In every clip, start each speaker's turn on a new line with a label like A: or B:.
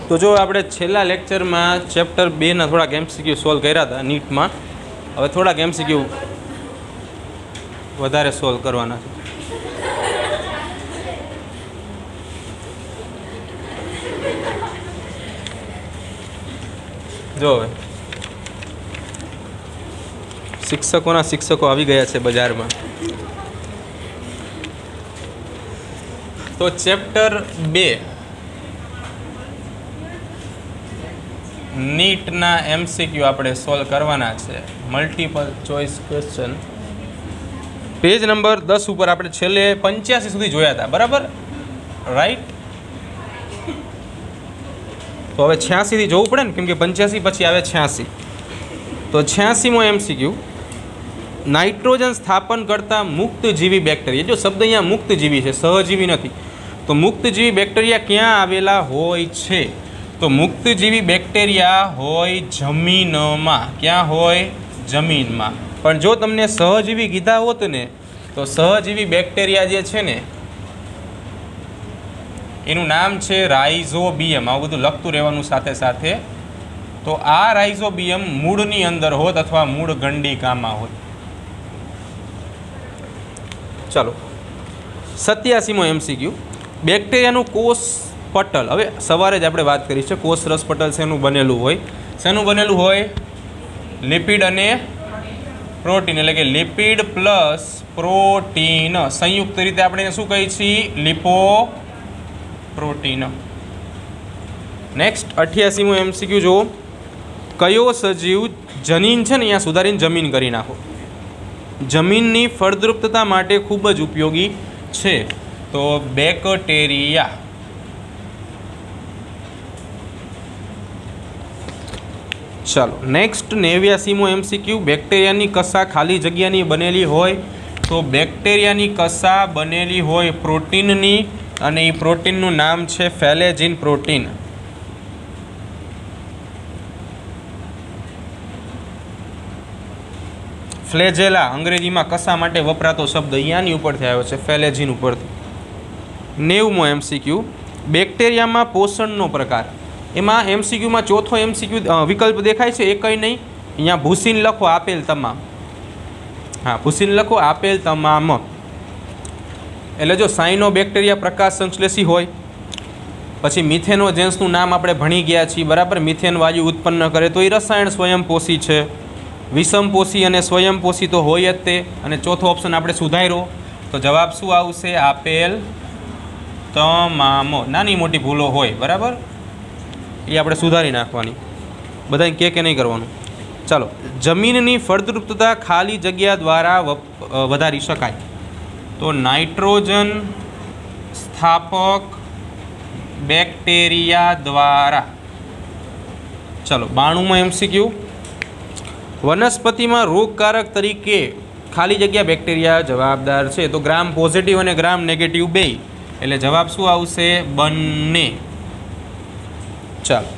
A: तो जो આપણે છેલ્લા લેક્ચરમાં ચેપ્ટર 2 ના થોડા એમસીક્યુ સોલ્વ કર્યા હતા નીટમાં, હવે થોડા એમસીક્યુ વધારે સોલ્વ કરવાના છે. જો હવે શિક્ષકો આવી ગયા છે બજારમાં. તો ચેપ્ટર 2 નીટના એમસીક્યુ આપણે સોલ્વ કરવાના છે. Multiple choice question. Page number 10 ઉપર આપણે છેલ્લે 85 સુધી જોયા હતા, બરાબર? રાઈટ. તો હવે 86 થી જોવું પડે ને, કેમ કે 85 પછી આવે 86. તો 86મો એમસીક્યુ, નાઇટ્રોજન સ્થાપન કરતા મુક્તજીવી બેક્ટેરિયા. જો શબ્દ અહીંયા મુક્તજીવી છે, સહજીવી નથી. તો મુક્તજીવી બેક્ટેરિયા ક્યાં આવેલા હોય છે? તો મુક્તજીવી બેક્ટેરિયા હોય જમીનમાં. ક્યાં હોય? જમીનમાં. પણ જો તમને સહજીવી કીધા હોત ને, તો સહજીવી બેક્ટેરિયા જે છે ને એનું નામ છે રાઇઝોબિયમ. આવું બધું લખતું રહેવાનું સાથે સાથે. તો આ રાઇઝોબિયમ મૂળની અંદર હોત અથવા મૂળ ગંડિકામાં હોત. ચાલો 87મો એમસીક્યુ, બેક્ટેરિયાનું કોષ પટલ. હવે સવારે જ આપણે વાત કરી છે કોષરસ પટલ શેનું બનેલું હોય. શેનું બનેલું હોય? લિપિડ અને પ્રોટીન, એટલે કે લિપિડ પ્લસ પ્રોટીન સંયુક્ત રીતે આપણે શું કહીએ છીએ? લિપોપ્રોટીન. નેક્સ્ટ 88મો એમસીક્યુ જુઓ, કયો સજીવ જનીન છે ને અહીંયા સુધારીને જમીન કરી નાખો. જમીનની ફળદ્રુપતા માટે ખૂબ જ ઉપયોગી છે. તો બેક્ટેરિયા. ચાલો નેક્સ્ટ 89મો એમસીક્યુ, બેક્ટેરિયાની કસા ખાલી જગ્યાની બનેલી હોય. તો બેક્ટેરિયાની કસા બનેલી હોય પ્રોટીનની, અને એ પ્રોટીનનું નામ છે ફેલેજિન પ્રોટીન. ફ્લેજેલા અંગ્રેજીમાં કસા માટે વપરાતો શબ્દ અહીંયાની ઉપરથી આવ્યો છે, ફેલેજિન ઉપરથી. 90મો એમસીક્યુ, બેક્ટેરિયામાં પોષણનો પ્રકાર. એમાં એમસીક્યુમાં ચોથો એમસીક્યુ વિકલ્પ દેખાય છે, એ કંઈ નહીં. અહીંયા ભૂસીન લખો આપેલ તમામ. હા, ભૂસીન લખો આપેલ તમામ. એટલે જો સાઇનો બેક્ટેરિયા પ્રકાશ સંશ્લેષી હોય. પછી મિથેનોજેન્સનું નામ આપણે ભણી ગયા છીએ, બરાબર? મિથેન વાયુ ઉત્પન્ન કરે તો એ રસાયણ સ્વયંપોષી છે. વિષમપોષી અને સ્વયંપોષી તો હોય જ તે. અને ચોથો ઓપ્શન આપણે સુધાર્યો, તો જવાબ શું આવશે? આપેલ તમામ. નાની મોટી ભૂલો હોય, બરાબર, એ આપણે સુધારી નાખવાની. બધાને કે નહીં કરવાનું. ચાલો, જમીનની ફળદ્રુપતા ખાલી જગ્યા દ્વારા વધારી શકાય. તો નાઇટ્રોજન સ્થાપક બેક્ટેરિયા દ્વારા. ચાલો 92મો એમસીક્યુ, વનસ્પતિમાં રોગકારક તરીકે ખાલી જગ્યા બેક્ટેરિયા જવાબદાર છે. તો ગ્રામ પોઝિટિવ અને ગ્રામ નેગેટિવ બે. એટલે જવાબ શું આવશે? બંને. ચાલો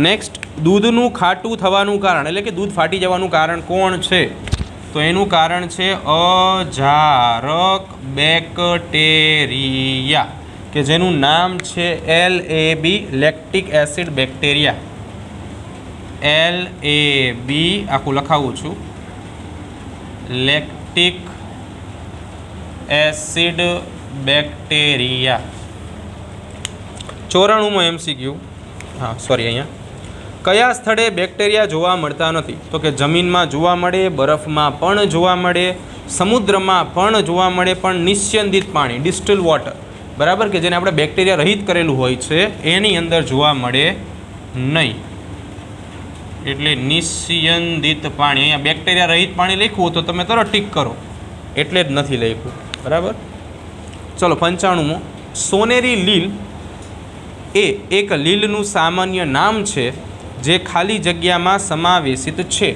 A: નેક્સ્ટ, દૂધનું ખાટું થવાનું કારણ, એટલે કે દૂધ ફાટી જવાનું કારણ કોણ છે? તો એનું કારણ છે અજારક બેક્ટેરિયા, કે જેનું નામ છે LAB, lactic acid bacteria. LAB આખું લખાવું છું, લેક્ટિક એસિડ બેક્ટેરિયા. 94મો એમસીક્યુ, હા સોરી, અહીંયા કયા સ્થળે બેક્ટેરિયા જોવા મળતા નથી? તો કે જમીનમાં જોવા મળે, બરફમાં પણ જોવા મળે, સમુદ્રમાં પણ જોવા મળે, પણ નિસ્યંદિત પાણી, ડિસ્ટિલ વોટર, બરાબર, કે જેને આપણે બેક્ટેરિયા રહિત કરેલું હોય છે એની અંદર જોવા મળે નહીં. એટલે નિસ્યંદિત પાણી. અહીંયા બેક્ટેરિયા રહિત પાણી લખ્યું તો તમે તરત ટીક કરો, એટલે જ નથી લખ્યું, બરાબર. ચલો 95મો, સોનેરી લીલ એ એક લીલનું સામાન્ય નામ છે જે ખાલી જગ્યામાં સમાવેશિત છે.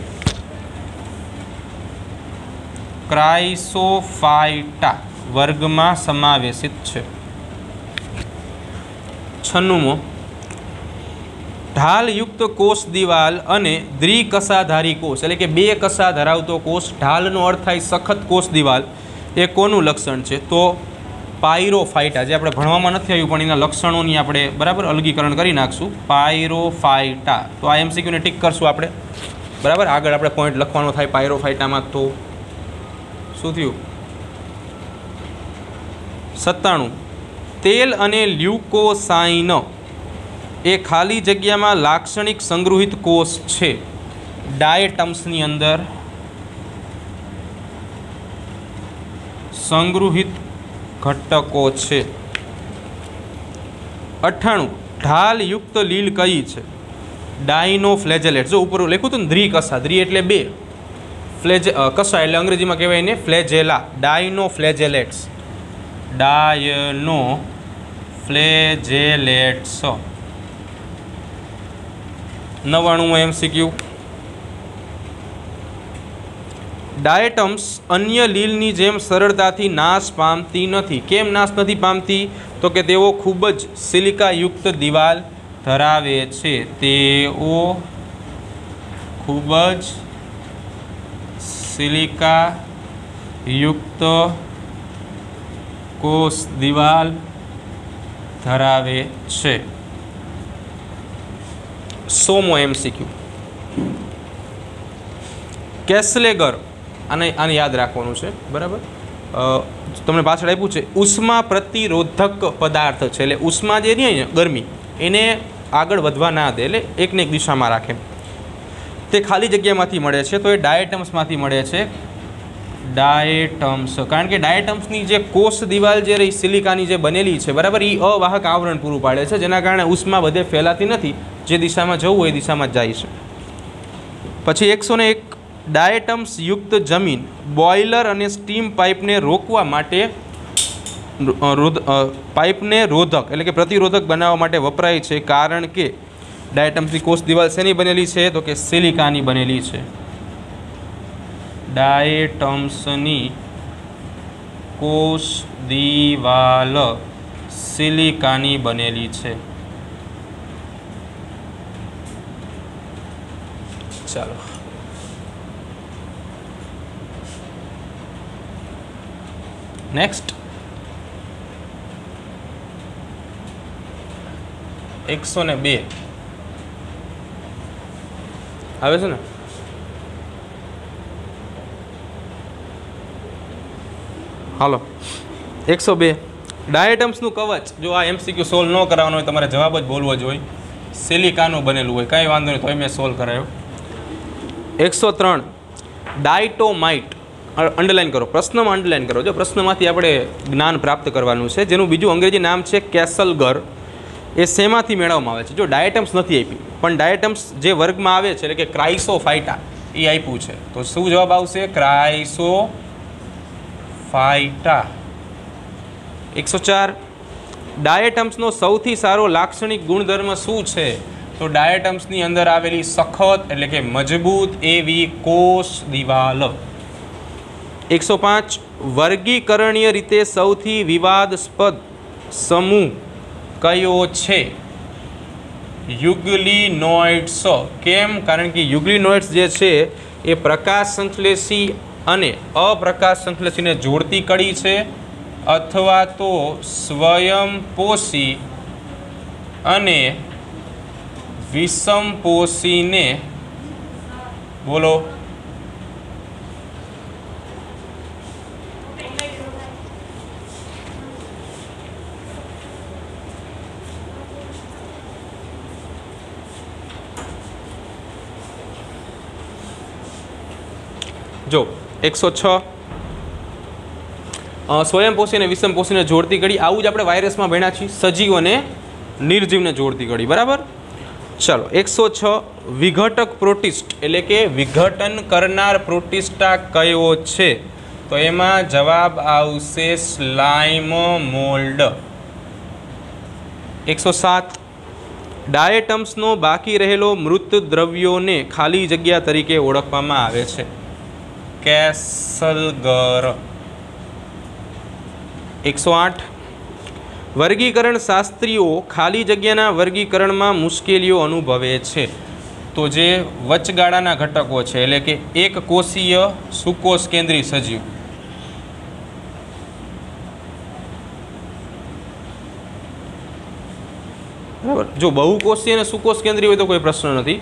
A: ક્રાઇસોફાઇટા વર્ગમાં સમાવેશિત છે. 96મો, ઢાલયુક્ત કોષ દિવાલ અને દ્વિકસાધારી કોષ, એટલે કે બે કસા ધરાવતો કોષ. ઢાલનો અર્થ થાય સખત કોષ દિવાલ. એ કોનું લક્ષણ છે? તો પાયરોફાઇટા, જે આપણે ભણવામાં નથી આવ્યું પણ એના લક્ષણોની આપણે બરાબર અલગીકરણ કરી નાખશું. પાયરોફાઇટા, તો આ MCQ ને ટીક કરશું આપણે. બરાબર, આગળ આપણે પોઈન્ટ લખવાનો થાય પાયરોફાઇટામાં. તો શું થયું? 97. તેલ અને લ્યુકોસાઇન એ ખાલી જગ્યામાં લાક્ષણિક સંગૃહિત કોષ છે. ડાયટમ્સની અંદર સંગૃહિત ઘટકો છે. 98. ઢાલયુક્ત લીલ કઈ છે? ડાયનોફ્લેજેલેટ. જો ઉપર લખ્યું હતું ને દ્વિકસા, દ્વિ એટલે બે, કસા એટલે અંગ્રેજીમાં કહેવાય ને ફ્લેજેલા. ડાયનોફ્લેજેલેટ્સ. ડાયનોફ્લેજેલેટ્સ. 99 MCQ. ડાયટમ્સ અન્ય લીલની જેમ સરળતાથી નાશ પામતી નથી. કેમ નાશ નથી પામતી? તો કે તેઓ ખૂબ જ સિલિકાયુક્ત દિવાલ ધરાવે છે. તેઓ ખૂબ જ સિલિકાયુક્ત કોષ દિવાલ ધરાવે છે. 100મો MCQ. કેસલેગર, આને યાદ રાખવાનું છે. બરાબર, તમને પાછળ આપ્યું છે ઉષ્મા પ્રતિરોધક પદાર્થ છે. એટલે ઉષ્મા જે રહી ને ગરમી, એને આગળ વધવા ના દે, એટલે એકને એક દિશામાં રાખે. તે ખાલી જગ્યામાંથી મળે છે. તો એ ડાયટમ્સમાંથી મળે છે. ડાયટમ્સ, કારણ કે ડાયટમ્સની જે કોષ દિવાલ જે રહી સિલિકાની જે બનેલી છે, બરાબર, એ અવાહક આવરણ પૂરું પાડે છે, જેના કારણે ઉષ્મા બધે ફેલાતી નથી. જે દિશામાં જવું હોય એ દિશામાં જ જાય છે. પછી 101. ડાયટમ્સ યુક્ત જમીન બોઇલર અને સ્ટીમ પાઇપને રોકવા માટે પાઇપને રોધક એટલે કે પ્રતિરોધક બનાવવા માટે વપરાય છે. કારણ કે ડાયટમ્સની કોષ દિવાલ શેની બનેલી છે? તો કે સિલિકાની બનેલી છે. ડાયટમ્સની કોષ દિવાલ સિલિકાની બનેલી છે. ચાલો, નેક્સ્ટ 102 આવે છે ને? હાલો, 102. ડાયટમ્સનું કવચ. જો આ MCQ સોલ્વ ન કરાવવાનો હોય, તમારે જવાબ જ બોલવો જ હોય. સિલિકાનું બનેલું હોય, કાંઈ વાંધો નહીં, તો મેં સોલ્વ કરાયો. 103. ડાયટોમાઇટ. અંડરલાઇન કરો, પ્રશ્નમાં અંડરલાઇન કરો. જો પ્રશ્નમાંથી આપણે જ્ઞાન પ્રાપ્ત કરવાનું છે, જેનું બીજું અંગ્રેજી નામ છે કેસલગર. એ શેમાંથી મેળવવામાં આવે છે? જો ડાયટમ્સ નથી આપી, પણ ડાયટમ્સ જે વર્ગમાં આવે છે, એટલે કે ક્રાઇસોફાઇટા, એ આપ્યું છે. તો શું જવાબ આવશે? ક્રાઇસોફાઇટા. 104. ડાયટમ્સનો સૌથી સારો લાક્ષણિક ગુણધર્મ શું છે? તો ડાયટમ્સની અંદર આવેલી સખત એટલે કે મજબૂત એવી કોષ દિવાલ. 105. વર્ગીકરણીય રીતે સૌથી વિવાદાસ્પદ સમૂહ કયો છે? યુગ્લિનોઇડ્સ. કેમ? કારણ કે યુગ્લિનોઇડ્સ જે છે એ પ્રકાશ સંશ્લેષી અને અપ્રકાશ સંશ્લેષીને જોડતી કડી છે, અથવા તો સ્વયંપોષી અને વિષમપોષીને બોલો જો 106. સ્વયંપોષી અને વિષમપોષીને જોડતી કડી. આવું જ આપણે વાયરસમાં ભણ્યા છીએ, સજીવ અને નિર્જીવને જોડતી કડી. બરાબર, ચાલો. 106. વિઘટક પ્રોટિસ્ટ એટલે કે વિઘટન કરનાર પ્રોટિસ્ટા કયો છે? તો એમાં જવાબ આવશે સ્લાઇમ મોલ્ડ. 107. ડાયટમ્સનો બાકી રહેલો મૃત દ્રવ્યોને ખાલી જગ્યા તરીકે ઓળખવામાં આવે છે. કેસલગર. 108. વર્ગીકરણ શાસ્ત્રીઓ ખાલી જગ્યાના વર્ગીકરણમાં મુશ્કેલીઓ અનુભવે છે. તો જે વચગાળાના ઘટકો છે, એટલે કે એક કોષીય સુકોષ કેન્દ્રી સજીવ, બરાબર. જો બહુકોષીય અને સુકોષ કેન્દ્રીય હોય તો કોઈ પ્રશ્ન નથી,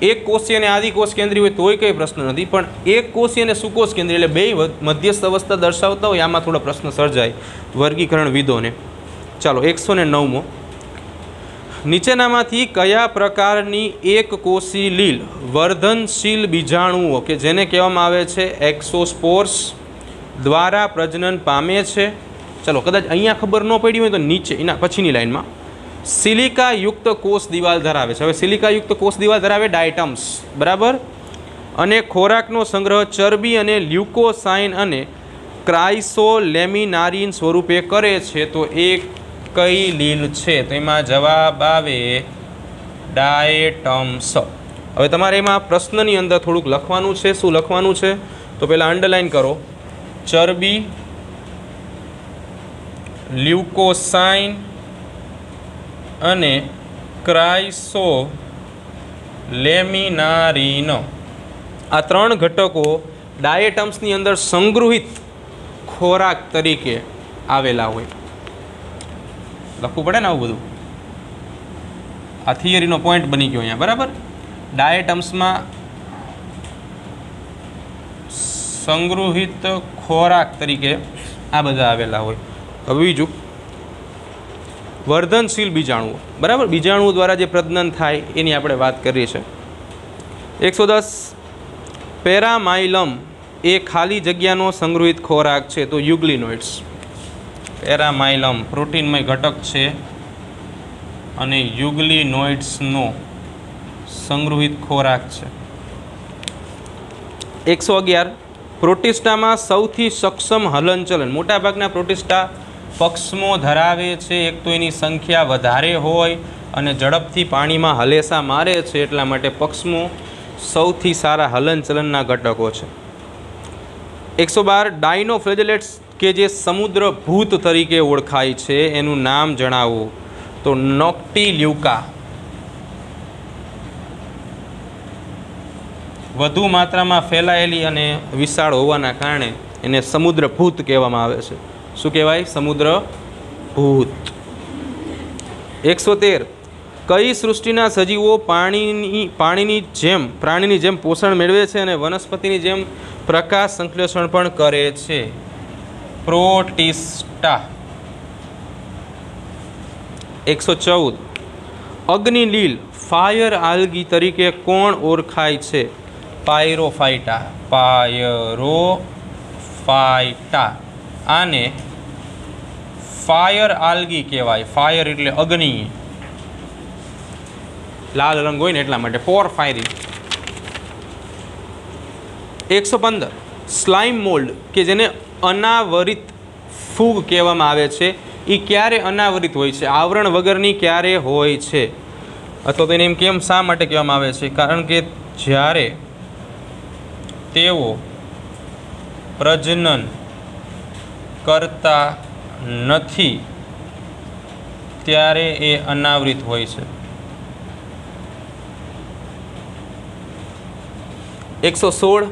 A: એક કોષીય અને આદિકોષ કેન્દ્રીય હોય તોય કંઈ પ્રશ્ન નથી, પણ એક કોષીય અને સુકોષ કેન્દ્રીય એટલે બે મધ્યસ્થ અવસ્થા દર્શાવતા હોય આમાં થોડો પ્રશ્ન સર્જાય વર્ગીકરણ વિદોને. ચાલો 109મો, નીચેનામાંથી કયા પ્રકારની એક કોષી લીલ વર્ધનશીલ બીજાણુઓ કે જેને કહેવામાં આવે છે એક્સોસ્પોર્સ દ્વારા પ્રજનન પામે છે? ચલો કદાચ અહીંયા ખબર ન પડી હોય તો નીચે એના પછીની લાઈનમાં સિલિકાયુક્ત કોષ દિવાલ ધરાવે છે. હવે સિલિકાયુક્ત કોષ દિવાલ ધરાવે ડાયટમ્સ, બરાબર, અને ખોરાકનો સંગ્રહ ચરબી અને લ્યુકોસાઇન અને ક્રાઇસોલેમિનારિન સ્વરૂપે કરે છે. તો એ કઈ લીલ છે? તો એમાં જવાબ આવે ડાયટમ્સ. હવે તમારે એમાં પ્રશ્નની અંદર થોડુંક લખવાનું છે. શું લખવાનું છે? તો પહેલાં અંડરલાઇન કરો, ચરબી, લ્યુકોસાઇન અને ક્રાઇસોલેમિનારિન આ ત્રણ ઘટકો ડાયેટમ્સની અંદર સંગૃહિત ખોરાક તરીકે આવેલા હોય. લખવું પડે ને આવું બધું, આ થિયરીનો પોઈન્ટ બની ગયો અહીંયા, બરાબર. ડાયેટમ્સમાં સંગૃહિત ખોરાક તરીકે આ બધા આવેલા હોય. હવે બીજું વર્ધનશીલ બીજાણુઓ, બરાબર, બીજાણુઓ દ્વારા જે પ્રજનન થાય એની આપણે વાત કરીએ છીએ. 110 પેરામાઇલમ એ ખાલી જગ્યાનો સંગૃહિત ખોરાક છે. તો યુગ્લિનોઇડ્સ. પેરામાઇલમ પ્રોટીનમય ઘટક છે અને યુગ્લિનોઇડ્સનો સંગૃહિત ખોરાક છે. 111 પ્રોટિસ્ટામાં સૌથી સક્ષમ હલનચલન, મોટાભાગના પ્રોટિસ્ટા પક્ષમો ધરાવે છે. એક તો એની સંખ્યા વધારે હોય અને ઝડપથી પાણીમાં હલેસા મારે છે, એટલા માટે પક્ષમો સૌથી સારા હલનચલનના ઘટકો છે. 112 ડાયનોફ્લેજેલેટ્સ કે જે સમુદ્ર ભૂત તરીકે ઓળખાય છે એનું નામ જણાવો. તો નોક્ટિલ્યુકા. વધુ માત્રામાં ફેલાયેલી અને વિશાળ હોવાના કારણે એને સમુદ્ર ભૂત કહેવામાં આવે છે. શું કહેવાય? સમુદ્ર ભૂત. 113 કઈ સૃષ્ટિના સજીવો પ્રાણીની જેમ પોષણ મેળવે છે અને વનસ્પતિની જેમ પ્રકાશ સંશ્લેષણ પણ કરે છે? પ્રોટિસ્ટા. 114 અગ્નિલીલ ફાયર આલ્ગી તરીકે કોણ ઓળખાય છે? પાયરોફાઇટા. પાયરોફાઇટા. આને ફાયર આલ્ગી કહેવાય. ફાયર એટલે અગ્નિ, લાલ રંગ હોય ને એટલા માટે પોરફાયરી. 115 સ્લાઇમ મોલ્ડ કે જેને અનાવરિત ફૂગ કહેવામાં આવે છે એ ક્યારે અનાવરિત હોય છે? આવરણ વગરની ક્યારે હોય છે? અથવા તો એને એમ કેમ શા માટે કહેવામાં આવે છે? કારણ કે જ્યારે તેઓ પ્રજનન કરતા નથી ત્યારે એ અનાવૃત હોય છે. 116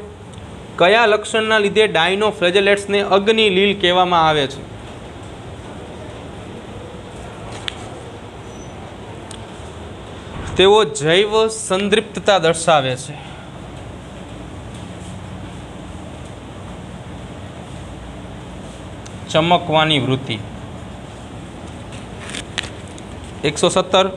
A: કયા લક્ષણના લીધે ડાયનોફ્લેજેલેટ્સને અગ્નિલીલ કહેવામાં આવે છે? તેઓ જૈવ સંદૃપ્તતા દર્શાવે છે. ચમકવાની વૃત્તિ. 117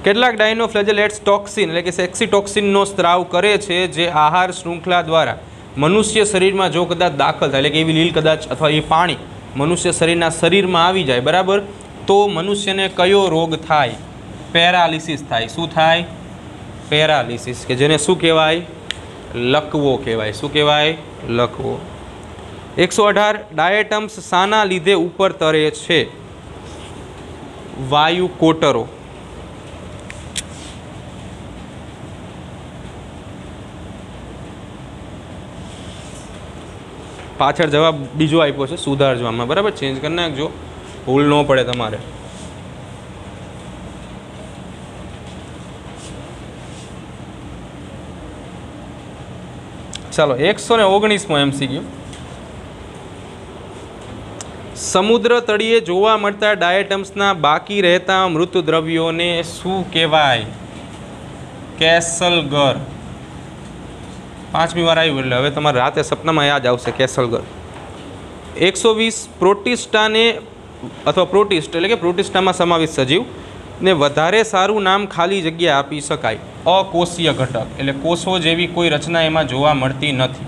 A: કેટલાક ડાયનોફ્લેજેલેટ્સ ટોક્સિન એટલે કે સેક્સીટોક્સિનનો સ્ત્રાવ કરે છે જે આહાર શૃંખલા દ્વારા મનુષ્ય શરીરમાં જો કદાચ દાખલ થાય, એટલે કે એવી લીલ કદાચ અથવા એ પાણી મનુષ્ય શરીરમાં આવી જાય, બરાબર, તો મનુષ્યને કયો રોગ થાય? પેરાલિસિસ થાય. શું થાય? પેરાલિસિસ, કે જેને શું કહેવાય? લકવો કહેવાય. શું કહેવાય? લકવો. 118 ડાયેટમ્સ શાના લીધે ઉપર તરે છે? વાયુ કોટરો. પાછળ જવાબ બીજો આપ્યો છે, સુધારજો આમાં, બરાબર, ચેન્જ કરી નાખજો, ભૂલ ન પડે તમારે. ચાલો 119મો MCQ. સમુદ્ર તળિયે જોવા મળતા ડાયટમ્સના બાકી રહેતા મૃત દ્રવ્યોને શું કહેવાય? કેસલગર. 5મી વાર આવ્યું એટલે હવે તમારે રાતે સપનામાં યાદ આવશે કેસલગર. 120 પ્રોટિસ્ટાને અથવા પ્રોટિસ્ટ એટલે કે પ્રોટિસ્ટામાં સમાવિષ્ટ સજીવ ને વધારે સારું નામ ખાલી જગ્યા આપી શકાય. અકોષીય ઘટક એટલે કોષો જેવી કોઈ રચના એમાં જોવા મળતી નથી.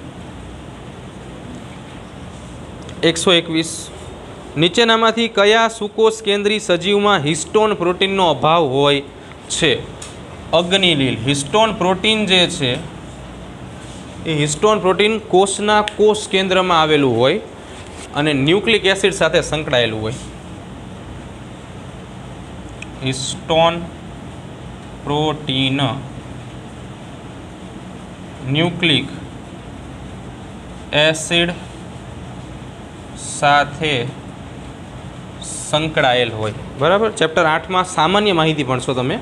A: 121 નીચેનામાંથી કયા સુકોષ કેન્દ્રી સજીવમાં હિસ્ટોન પ્રોટીનનો અભાવ હોય છે? અગ્નિલીલ. હિસ્ટોન પ્રોટીન જે છે એ હિસ્ટોન પ્રોટીન કોષના કોષ કેન્દ્રમાં આવેલું હોય અને ન્યુક્લિક એસિડ સાથે સંકળાયેલું હોય. હિસ્ટોન પ્રોટીન ન્યુક્લિક એસિડ સાથે સંકળાયેલ હોય. બરાબર. ચેપ્ટર 8માં સામાન્ય માહિતી ભણશો તમે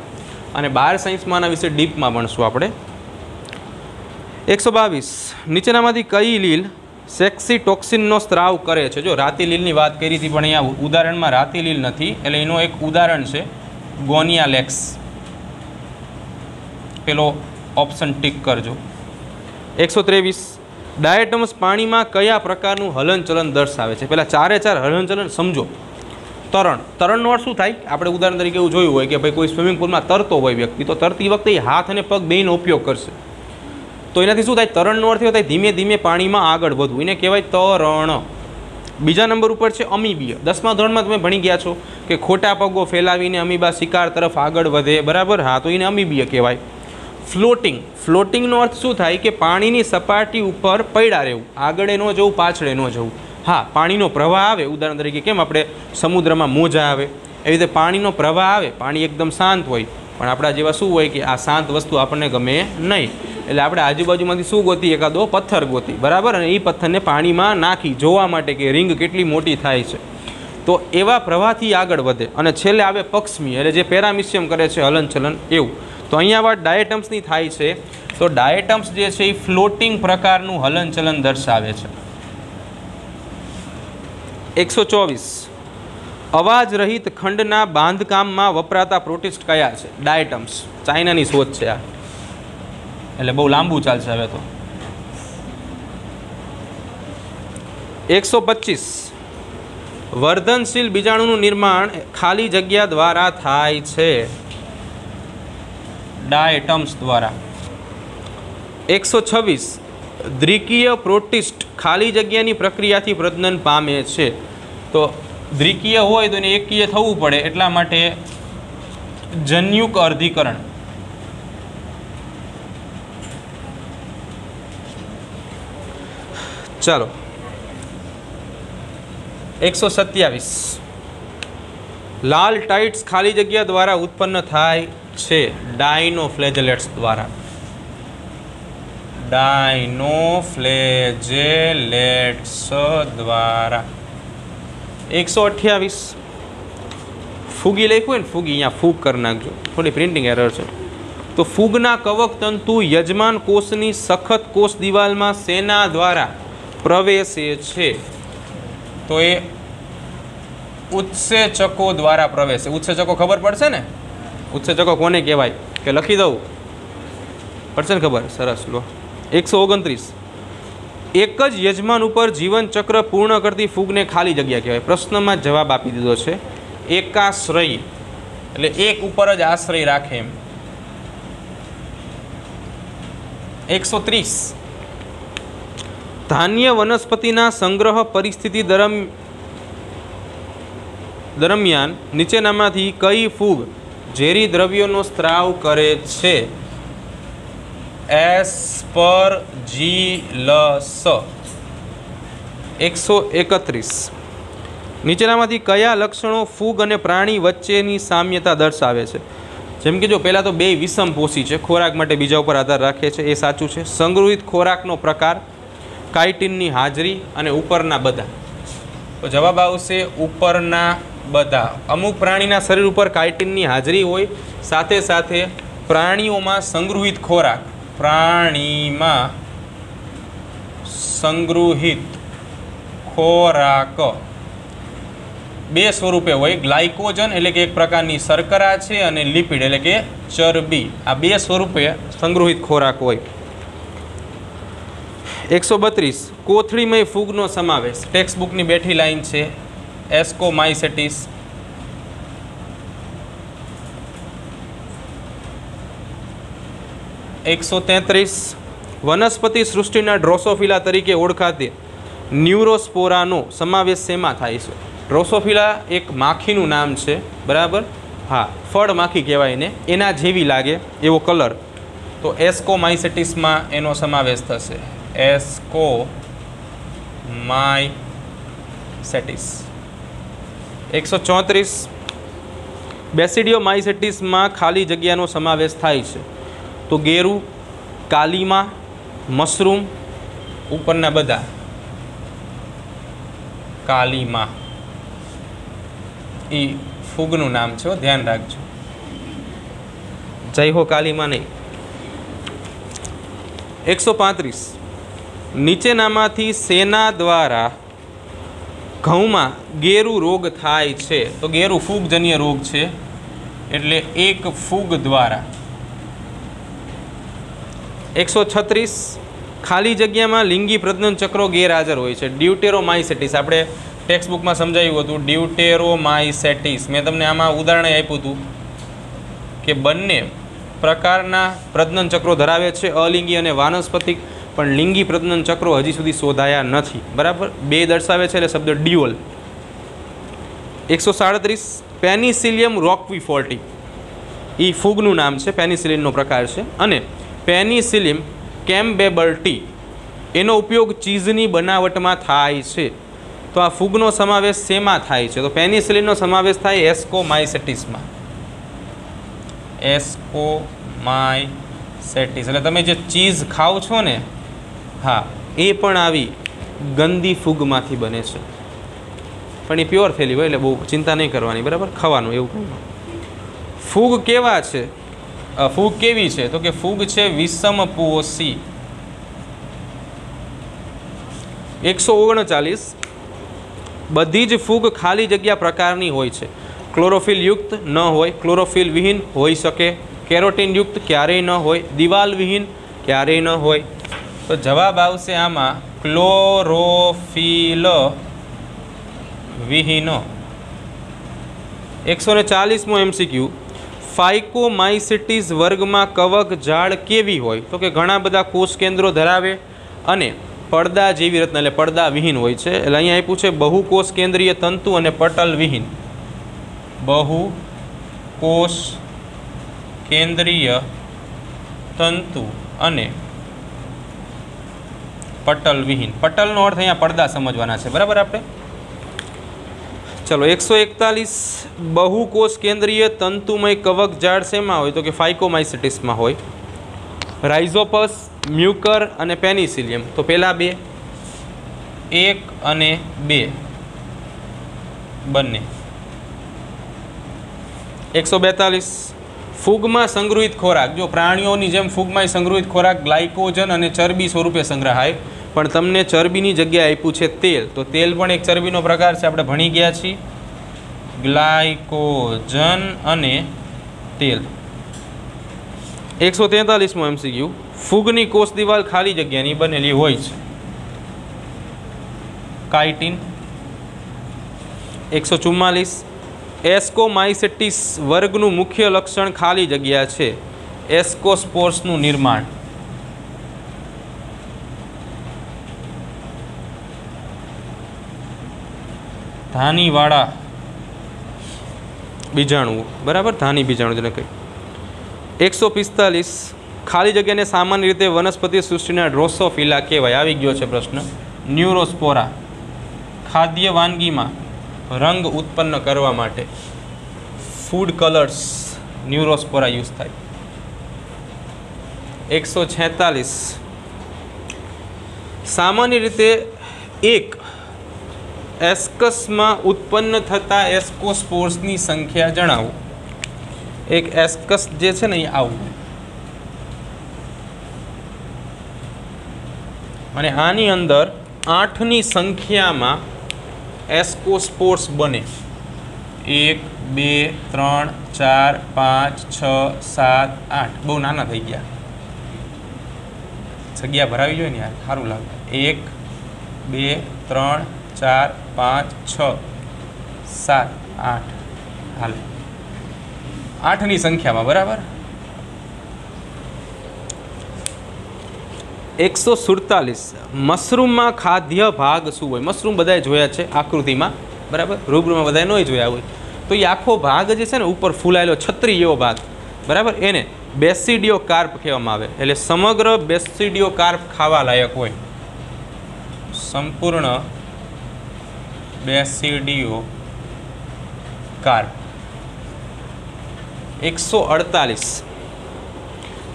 A: અને 12 સાયન્સમાં આના વિશે ડીપમાં ભણશું આપણે. 122 નીચેનામાંથી કઈ લીલ સેક્સી ટોક્સિનનો સ્ત્રાવ કરે છે? જો રાતિલીલની વાત કરી હતી પણ અહીંયા ઉદાહરણમાં રાતિલીલ નથી એટલે એનું એક ઉદાહરણ છે ગોનિયાલેક્સ. પેલો ઓપ્શન ટીક કરજો. 123 ડાયટમ્સ પાણીમાં કયા પ્રકારનું હલનચલન દર્શાવે છે? પહેલાં 4 હલનચલન સમજો. તરણનો અર્થ શું થાય? આપણે ઉદાહરણ તરીકે એવું જોયું હોય કે ભાઈ કોઈ સ્વિમિંગ પુલમાં તરતો હોય વ્યક્તિ, તો તરતી વખતે એ હાથ અને પગ બેયનો ઉપયોગ કરશે. તો એનાથી શું થાય? તરણનો અર્થ એવો થાય ધીમે ધીમે પાણીમાં આગળ વધવું. એને કહેવાય તરણ. બીજા નંબર ઉપર છે અમીબીય. 10મા ધોરણમાં તમે ભણી ગયા છો કે ખોટા પગો ફેલાવીને અમીબા શિકાર તરફ આગળ વધે. બરાબર. હા, તો એને અમીબીય કહેવાય. ફ્લોટિંગનો અર્થ શું થાય? કે પાણીની સપાટી ઉપર પડ્યા રહેવું, આગળ ન જવું, પાછળ ન જવું. હા, પાણીનો પ્રવાહ આવે, ઉદાહરણ તરીકે કેમ આપણે સમુદ્રમાં મોજા આવે એવી રીતે પાણીનો પ્રવાહ આવે, પાણી એકદમ શાંત હોય, પણ આપણા જેવા શું હોય કે આ શાંત વસ્તુ આપણને ગમે નહીં, એટલે આપણે આજુબાજુમાંથી શું ગોતી? એકાદો પથ્થર ગોતી. બરાબર. અને એ પથ્થરને પાણીમાં નાખી જોવા માટે કે રિંગ કેટલી મોટી થાય છે. તો એવા પ્રવાહથી આગળ વધે અને છેલ્લે આવે પક્ષમી એટલે જે પેરામિશિયમ કરે છે હલનચલન એવું. તો અહીંયા વાત ડાયટમ્સની થાય છે. તો ડાયટમ્સ જે છે એ ફ્લોટિંગ પ્રકારનું હલનચલન દર્શાવે છે. 124 અવાજ રહિત ખંડના બાંધકામમાં વપરાતા પ્રોટિસ્ટ કયા છે? ડાયટમ્સ. ચાઇનાની શોધ છે આ, એટલે બહુ લાંબુ ચાલશે હવે તો. 125 વર્ધનશીલ બીજાણુનું નિર્માણ ખાલી જગ્યા દ્વારા થાય છે. ડાયટમ્સ દ્વારા. 126 દ્વિકીય પ્રોટિસ્ટ ખાલી જગ્યાની પ્રક્રિયાથી પ્રજનન પામે છે. તો દ્વિકીય હોય તો એને એકકીય થવું પડે, એટલા માટે જન્યુક અર્ધીકરણ. ચાલો 127 લાલ ટાઇટ્સ ખાલી જગ્યા દ્વારા ઉત્પન્ન થાય છે. ડાયનોફ્લેજેલેટ્સ દ્વારા. ડાયનોફ્લેજેલેટ્સ દ્વારા. 128 ફૂગી લખ્યું હોય ને, ફૂગી, અહીંયા ફૂગ કરી નાખજો, થોડી પ્રિન્ટિંગ એરર છે. તો ફૂગના કવક તંતુ યજમાન કોષની સખત કોષ દિવાલમાં શેના દ્વારા પ્રવેશે છે? તો એ ઉત્સેચકો દ્વારા પ્રવેશે. ઉત્સેચકો ખબર પડશે ને? ઉત્સેચકો કોને કહેવાય કે લખી દઉં? પડશે ને ખબર? સરસ. લો 129 એક જ યજમાન ઉપર જીવનચક્ર પૂર્ણ કરતી ફૂગને ખાલી જગ્યા કહેવાય. પ્રશ્નમાં જવાબ આપી દીધો છે. એકાશ્રયી એટલે એક ઉપર જ આશ્રય રાખે એમ. 130 ધાન્ય વનસ્પતિના સંગ્રહ પરિસ્થિતિ દરમિયાન નીચેનામાંથી કઈ ફૂગ ઝેરી દ્રવ્યોનો સ્ત્રાવ કરે છે? એસ્પરજીલસ. 131 નીચેનામાંથી કયા લક્ષણો ફૂગ અને પ્રાણી વચ્ચેની સામ્યતા દર્શાવે છે? જેમ કે જો પહેલાં તો બે વિષમપોષી છે, ખોરાક માટે બીજા ઉપર આધાર રાખે છે, એ સાચું છે. સંગ્રહિત ખોરાકનો પ્રકાર, કાઇટિનની હાજરી અને ઉપરના બધા. તો જવાબ આવશે ઉપરના બધા. અમુક પ્રાણીના શરીર ઉપર કાઇટિનની હાજરી હોય, સાથે સાથે પ્રાણીઓમાં સંગૃહિત ખોરાક, પ્રાણીમાં સંગૃહિત ખોરાક બે સ્વરૂપે હોય. ગ્લાયકોજન એટલે કે એક પ્રકારની શર્કરા છે અને લિપિડ એટલે કે ચરબી. આ બે સ્વરૂપે સંગ્રહિત ખોરાક હોય. 132 કોથળીમય ફૂગનો સમાવેશ. ટેક્સ્ટ બુકની બેઠી લાઈન છે. એસ્કોમાઇસેટિસ. 133 વનસ્પતિ સૃષ્ટિના ડ્રોસોફિલા તરીકે ઓળખાતી ન્યુરોસ્પોરાનો સમાવેશ શેમાં થાય છે? ડ્રોસોફિલા એક માખીનું નામ છે, બરાબર? હા, ફળ માખી કહેવાય ને, એના જેવી લાગે એવો કલર. તો એસ્કોમાઇસેટિસમાં એનો સમાવેશ થશે. એસ્કોમાઇસેટિસ. 134 બેસિડિયોમાઇસેટિસમાં ખાલી જગ્યાનો સમાવેશ થાય છે. તો ગેરુ, કાલીમાં, મશરૂમ, ઉપરના બધા. કાલીમાં એ ફૂગનું નામ છે, ધ્યાન રાખજો. જય હો કાલીમાં નહીં. 135 નીચેનામાંથી શેના દ્વારા ઘઉંમાં ગેરુ રોગ થાય છે? તો ગેરુ ફૂગજન્ય રોગ છે, એટલે એક ફૂગ દ્વારા. 136 ખાલી જગ્યામાં લિંગી પ્રજનન ચક્રો ગેરહાજર હોય છે. ડ્યુટેરોમાઇસેટિસ આપણે ટેક્સ્ટ બુકમાં સમજાવ્યું હતું. ડ્યુટેરોમાઇસેટિસ મેં તમને આમાં ઉદાહરણ આપ્યું હતું કે બંને પ્રકારના પ્રજનન ચક્રો ધરાવે છે, અલિંગી અને વાનસ્પતિક, પણ લિંગી પ્રજનન ચક્રો હજી સુધી શોધાયા નથી, બરાબર? બે દર્શાવે છે એટલે શબ્દ ડ્યુઅલ. 137 પેનિસિલિયમ રોક્વીફોર્ટી એ ફૂગનું નામ છે, પેનિસિલિનનો પ્રકાર છે. અને પેનિસિલિયમ કેમ્બેબલ્ટી એનો ઉપયોગ ચીઝની બનાવટમાં થાય છે. તો આ ફૂગનો સમાવેશ શેમાં થાય છે? તો પેનિસિલિનનો સમાવેશ થાય એસ્કોમાઇસેટિસમાં. એસ્કોમાઇસેટિસ એટલે તમે જે ચીઝ ખાઓ છો ને, હા, એ પણ આવી ગંદી ફૂગમાંથી બને છે, પણ એ પ્યોર થયેલી હોય એટલે બહુ ચિંતા નહીં કરવાની, બરાબર? ખાવાનું એવું કંઈ. ફૂગ કેવા છે? ફૂગ કેવી છે? તો કે ફૂગ છે વિષમપોષી. 139 બધી જ ફૂગ ખાલી જગ્યા પ્રકારની હોય છે. ક્લોરોફિલ યુક્ત ન હોય, ક્લોરોફિલ વિહીન હોઈ શકે, કેરોટીન યુક્ત ક્યારેય ન હોય, દિવાલ વિહીન ક્યારેય ન હોય. તો જવાબ આવશે આમાં ક્લોરોફિલ વિહીન. 140મો MCQ ફાઇકોમાઇસેટિસ વર્ગમાં કવક જાળ કેવી હોય? તો કે ઘણા બધા કોષ કેન્દ્રો ધરાવે અને પડદા જેવી રચના એટલે પડદા વિહીન હોય છે. એટલે અહીંયા આપ્યું છે બહુ કોષ કેન્દ્રીય તંતુ અને પટલ વિહીન. બહુ કોષ કેન્દ્રીય તંતુ અને પટલ વિહીન. પટલનો અર્થ અહીંયા પડદા સમજવાના છે, બરાબર? આપણે ચલો 141 બહુ કોષ કેન્દ્રીય તંતુમય કવક જાળ શેમાં હોય? તો કે ફાઇકોમાઇસેટિસમાં હોય. રાઇઝોપસ, મ્યુકર અને પેનિસિલિયમ. તો પહેલા બે, 1 અને 2 બંને. 142 ફૂગમાં સંગ્રહિત ખોરાક. જો પ્રાણીઓની જેમ ફૂગમાં સંગ્રહિત ખોરાક ગ્લાયકોજન અને ચરબી સ્વરૂપે સંગ્રહાય, પણ તમને ચરબીની જગ્યાએ આપ્યું છે તેલ. તો તેલ પણ એક ચરબીનો પ્રકાર છે, આપણે ભણી ગયા છીએ. ગ્લાયકોજન અને તેલ. 143મો MCQ ફૂગની કોષ દિવાલ ખાલી જગ્યાની બનેલી હોય છે. કાઇટિન. 144 એસ્કોમાઇસેટિસ વર્ગનું મુખ્ય લક્ષણ ખાલી જગ્યા છે. એસ્કોસ્પોર્સનું નિર્માણ. ધાનીવાળા બીજાણુઓ, બરાબર? ધાની બીજાણુ જેને કહી. 145 ખાલી જગ્યાને સામાન્ય રીતે વનસ્પતિ સૃષ્ટિના ડ્રોસોફિલા કહેવાય. આવી ગયો છે પ્રશ્ન. ન્યુરોસ્પોરા ખાદ્ય વાનગીમાં રંગ ઉત્પન્ન કરવા માટે ફૂડ કલર્સ ન્યુરોસ્પોરા યુઝ થાય. 146 સામાન્ય રીતે એક એસ્કસમાં ઉત્પન્ન થતા એસ્કોસ્પોર્સની સંખ્યા જણાવો. એક એસ્કસ જે છે ને એ આવું, અને આની અંદર 8ની સંખ્યામાં એસ્કોસ્પોર્સ બને. 1 2 3 4 5 6 7 8 બહુ નાના થઈ ગયા, જગ્યા ભરાવી જોઈએ ને યાર, સારું લાગે. 1 2 3 4 5 6 7 8 હાલે 8ની સંખ્યામાં, બરાબર. 147 મશરૂમમાં ખાદ્ય ભાગ શું હોય? મશરૂમ બધાએ જોયા છે આકૃતિમાં, બરાબર, રૂબરૂમાં બધાએ નહીં જોયા હોય. તો એ આખો ભાગ જે છે ને ઉપર ફૂલાયેલો છત્રી એવો ભાગ, બરાબર, એને બેસિડિયોકાર્પ કહેવામાં આવે. એટલે સમગ્ર બેસિડિયોકાર્પ ખાવા લાયક હોય, સંપૂર્ણ બેસિડિયોકાર્પ. 148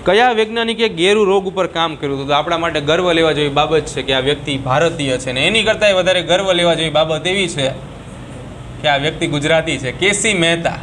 A: કયા વૈજ્ઞાનિકે ગેરુ રોગ ઉપર કામ કર્યું હતું? તો આપણા માટે ગર્વ લેવા જેવી બાબત છે કે આ વ્યક્તિ ભારતીય છે, ને એની કરતાં વધારે ગર્વ લેવા જેવી બાબત એવી છે કે આ વ્યક્તિ ગુજરાતી છે, કેસી મહેતા.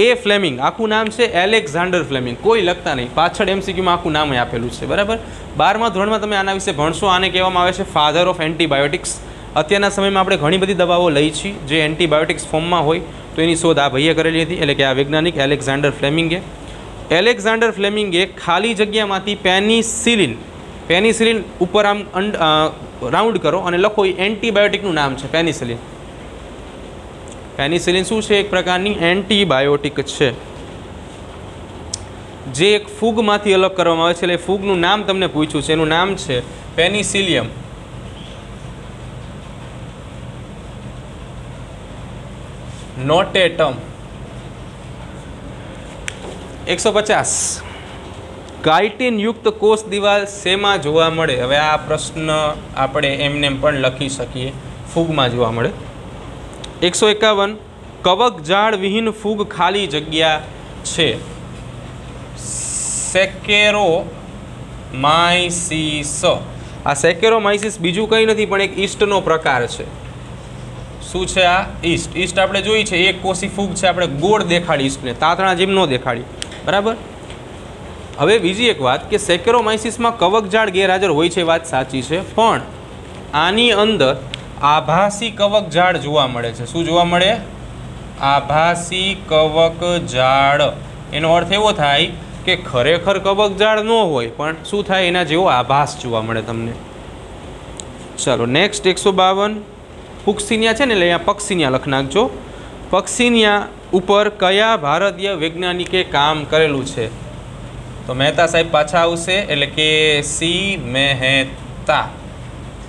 A: એ ફ્લેમિંગ, આખું નામ છે એલેક્ઝાન્ડર ફ્લેમિંગ. કોઈ લખતા નહીં, પાછળ એમસીક્યુમાં આખું નામ આપેલું છે, બરાબર. 12મા ધોરણમાં તમે આના વિશે ભણશો. આને કહેવામાં આવે છે ફાધર ઓફ એન્ટીબાયોટિક્સ. અત્યારના સમયમાં આપણે ઘણી બધી દવાઓ લઈ છીએ જે એન્ટીબાયોટિક્સ ફોર્મમાં હોય, તો એની શોધ આ ભાઈએ કરેલી હતી, એટલે કે આ વૈજ્ઞાનિક એલેક્ઝાન્ડર ફ્લેમિંગે. એલેક્ઝાન્ડર ફ્લેમિંગે ખાલી જગ્યામાંથી પેનિસિલિન ઉપર આમ રાઉન્ડ કરો અને લખો, એ એન્ટીબાયોટિકનું નામ છે પેનિસિલિન. પેનિસિલિન શું છે? એક પ્રકારની એન્ટીબાયોટિક છે જે એક ફૂગમાંથી અલગ કરવામાં આવે છે. એટલે ફૂગનું નામ તમને પૂછ્યું છે, એનું નામ છે પેનિસિલિયમ. નોટેટમ. 150 કાઇટિન યુક્ત કોષ દિવાલ શેમાં જોવા મળે? હવે આ પ્રશ્ન આપણે એમને પણ લખી શકીએ, ફૂગમાં જોવા મળે. 151 કવકજાળ વિહીન ફૂગ ખાલી જગ્યા છે. સેકેરોમાઇસિસ. આ સેકેરોમાઇસિસ બીજું કંઈ નથી પણ એક ઈસ્ટનો પ્રકાર છે. શું છે આ? ઈસ્ટ. ઈસ્ટ આપણે જોઈ છે, એક કોષી ફૂગ છે, આપણે ગોળ દેખાડી ઈસ્ટને, તાતણા જેમ ન દેખાડી, બરાબર. હવે બીજી એક વાત કે સેકેરોમાઇસિસમાં કવકજાળ ગેરહાજર હોય છે, વાત સાચી છે, પણ આની અંદર આભાસી કવકજાળ જોવા મળે છે. શું જોવા મળે? આભાસી કવકજાળ. એનો અર્થ એવો થાય કે ખરેખર કવકજાળ ન હોય પણ શું થાય, એના જેવો આભાસ જોવા મળે તમને. ચાલો નેક્સ્ટ. 152 પુક્સિનિયા છે ને, એટલે અહીંયા પક્ષિનિયા લખ નાખજો. પક્ષિનિયા ઉપર કયા ભારતીય વૈજ્ઞાનિકે કામ કરેલું છે? તો મહેતા સાહેબ પાછા આવશે, એટલે કે સી મહેતા,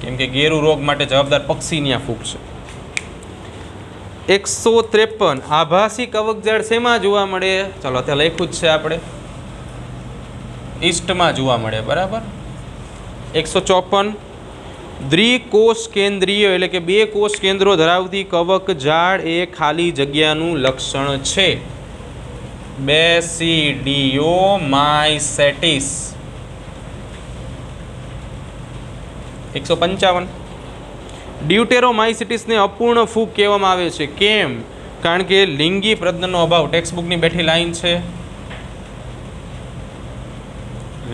A: કેમ કે ગેરુ રોગ માટે જવાબદાર પક્ષિનિયા ફૂગ છે. 153 આભાસી કવકજાળ શેમાં જોવા મળે? ચાલો અત્યારે લખ્યું જ છે આપણે, ઈસ્ટમાં જોવા મળે, બરાબર. 154 દ્વિકોષ કેન્દ્રીય એટલે કે 2 કોષ કેન્દ્રો ધરાવતી કવકજાળ એ ખાલી જગ્યાનું લક્ષણ છે. બેસિડિયોમાઇસેટિસ. 155 ડ્યુટેરોમાઇસિટિસને અપૂર્ણ ફૂગ કહેવામાં આવે છે. કેમ? કારણ કે લિંગી પ્રજનનનો અભાવ. ટેક્સ્ટબુકની બેઠી લાઈન છે,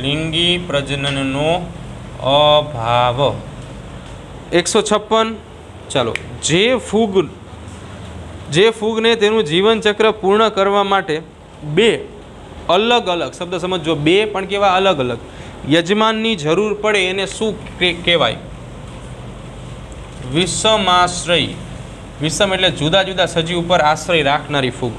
A: લિંગી પ્રજનનનો અભાવ. 156 ચાલો જે ફૂગને તેનું જીવનચક્ર પૂર્ણ કરવા માટે 2 અલગ અલગ શબ્દ સમજો, 2 પણ કેવા અલગ અલગ યજમાનની જરૂર પડે એને શું કહેવાય? વિષમાશ્રય. વિષમ એટલે જુદા જુદા સજીવ ઉપર આશ્રય રાખનારી ફૂગ.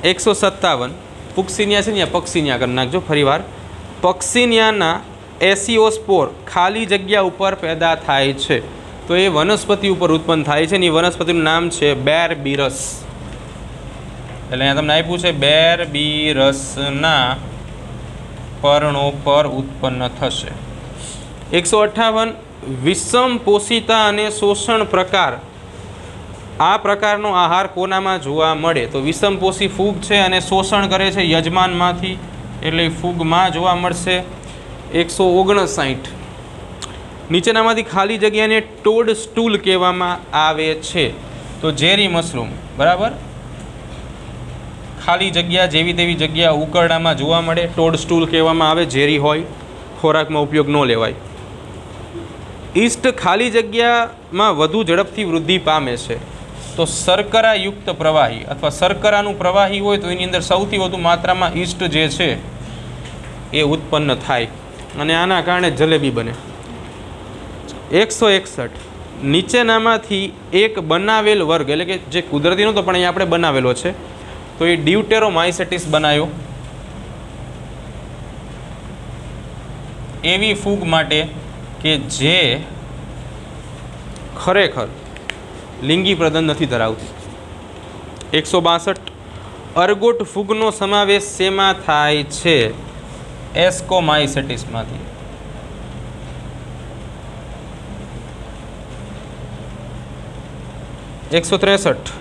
A: 157 પુક્સિનિયા છે ને, પક્ષિનિયા કરી નાખજો ફરીવાર. પક્ષિનિયાના એસિયોસ્પોર ખાલી જગ્યા ઉપર પેદા થાય છે, તો એ વનસ્પતિ ઉપર ઉત્પન્ન થાય છે ને, એ વનસ્પતિનું નામ છે બેરબીરસ. એટલે અહીંયા તમને આપ્યું છે બેરબીરસના પર્ણો પર ઉત્પન્ન થશે. 158 વિષમ પોષિતા અને શોષણ પ્રકાર. આ પ્રકારનો આહાર કોનામાં જોવા મળે? તો વિષમપોષી ફૂગ છે અને શોષણ કરે છે યજમાનમાંથી, એટલે ફૂગમાં જોવા મળશે. 159 નીચેનામાંથી ખાલી જગ્યાને ટોડ સ્ટૂલ કહેવામાં આવે છે. તો ઝેરી મશરૂમ, બરાબર, ખાલી જગ્યા જેવી તેવી જગ્યા ઉકરડામાં જોવા મળે, ટોડ સ્ટૂલ કહેવામાં આવે. ઝેરી હોય, ખોરાકમાં ઉપયોગ ન લેવાય. ઈસ્ટ ખાલી જગ્યામાં વધુ ઝડપથી વૃદ્ધિ પામે છે, તો શર્કરાયુક્ત પ્રવાહી અથવા શર્કરાનું પ્રવાહી હોય તો એની અંદર સૌથી વધુ માત્રામાં ઈસ્ટ જે છે એ ઉત્પન્ન થાય અને આના કારણે જલેબી બને. 161 નીચેનામાંથી એક બનાવેલ વર્ગ, એટલે કે જે કુદરતી નહોતો પણ અહીંયા આપણે બનાવેલો છે, તો એ ડ્યુટેરોમાઇસેટિસ બનાવ્યો. એવી ફૂગ માટે કે જે ખરેખર લિંગી પ્રદન નથી ધરાવતી. 162 અર્ગોટ ફૂગનો સમાવેશ શેમાં થાય છે? એસ્કોમાઇસેટિસમાંથી. 163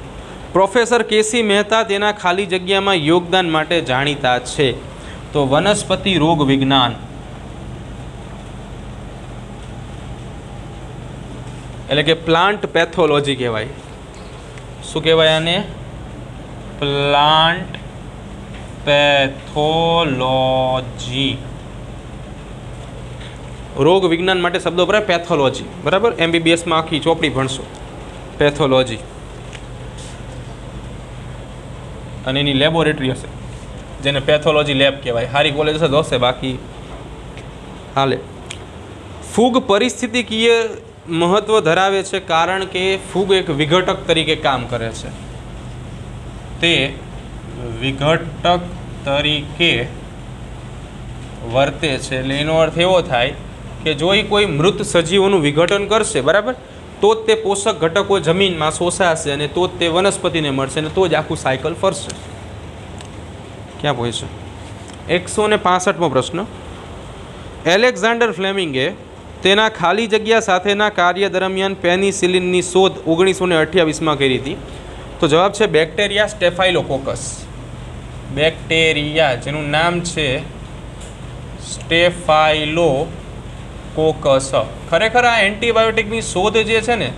A: પ્રોફેસર કેસી મહેતા તેના ખાલી જગ્યામાં યોગદાન માટે જાણીતા છે, તો વનસ્પતિ રોગ વિજ્ઞાન. એટલે કે પ્લાન્ટ પેથોલોજી કહેવાય. શું કહેવાય આને? Plant pathology. રોગ વિજ્ઞાન માટે શબ્દો વપરાય પેથોલોજી, બરાબર. MBBSમાં આખી ચોપડી ભણશો પેથોલોજી, અને એની લેબોરેટરી હશે જેને પેથોલોજી લેબ કહેવાય. સારી કોલેજ હશે તો હશે, બાકી હાલે. ફૂગ પરિસ્થિતિકીય મહત્વ ધરાવે છે કારણ કે ફૂગ એક વિઘટક તરીકે કામ કરે છે. તે વિઘટક તરીકે વર્તે છે. એટલે એનો અર્થ એવો થાય કે જો એ કોઈ મૃત સજીવોનું વિઘટન કરશે, બરાબર, તો જ તે પોષક ઘટકો જમીનમાં શોષાશે અને તો જ તે વનસ્પતિને મળશે અને તો જ આખું સાયકલ ફરશે. ક્યાં પહોંચશે? 165મો પ્રશ્ન. એલેક્ઝાન્ડર ફ્લેમિંગે તેના ખાલી જગ્યા સાથેના કાર્ય દરમિયાન પેનિસિલિનની શોધ 1928માં કરી હતી, તો જવાબ છે બેક્ટેરિયા સ્ટેફાઇલોકોકસ. બેક્ટેરિયા જેનું નામ છે સ્ટેફાઇલોકોકસ. ખરેખર આ એન્ટીબાયોટિકની શોધ જે છે ને